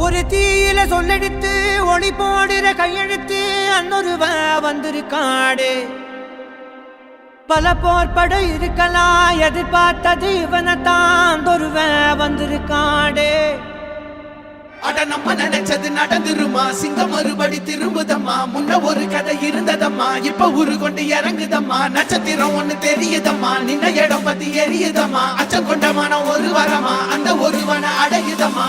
ஒரு தீயில சொல்லெடுத்து ஒளி போடுற கையெழுத்து அன்னொருவ வந்திருக்காடு. பல போர்பட இருக்கலாம் எதிர்பார்த்தது இவனைத்தான் ஒருவ வந்திருக்காடு. அட நம்ம நினைச்சது நடந்துருமா, சிங்கம் மறுபடி திரும்புதம்மா. முன்ன ஒரு கதை இருந்ததம்மா, இப்ப உரு கொண்டு இறங்குதம்மா. நட்சத்திரம் ஒண்ணு தெரியுதம்மா, நின்ன இடம் பத்தி எரியுதம்மா. அச்சம் கொண்ட மனம் ஒரு வரமா, அந்த ஒருவன அடையுதம்மா.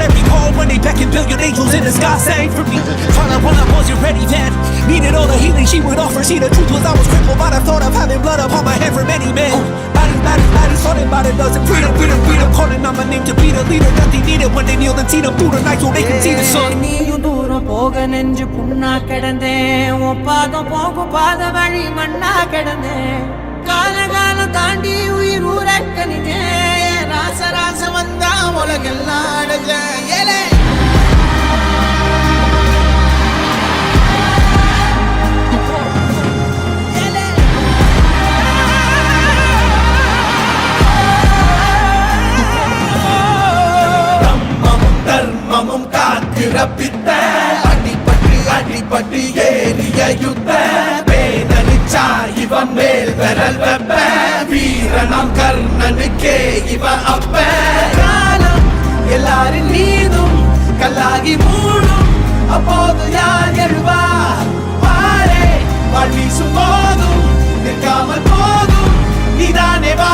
Every call when they beckon, billion angels in the sky sang for me. Tryna run up, wasn't ready then. Needed all the healing she would offer. See, the truth was I was crippled by the thought of having blood upon my head for many men. Matters, thought about it doesn't. Freedom, calling on my name to be the leader that they needed when they kneeled and seen them through the night so they can see the sun. நீயும் தூரம் போக நெஞ்சு புண்ணா கிடந்தேன், உன் பாதம் போகும் பாத வழி மண்ணா கிடந்தேன். காலம் தாண்டி உயிர் ஊரக்கணினேன், ராச வந்தா உலகெல்லாம் அடைஞ்ச ஏலே. தர்மமும் காக்கிற பித்த, அடிபட்டு ஏறிய யுத்த. வேதனிச்சா இவன் மேல் விரல் வெப்ப, வீரனாம் கர்ணனுக்கே இவன் அப்ப. காலம் எல்லாரின் மீதும் கல்லாகி மூடும், அப்போது யார் எழுவா பாரே. வாழ்வீசும் போதும் நிற்காமல் போதும், நீதானே வா.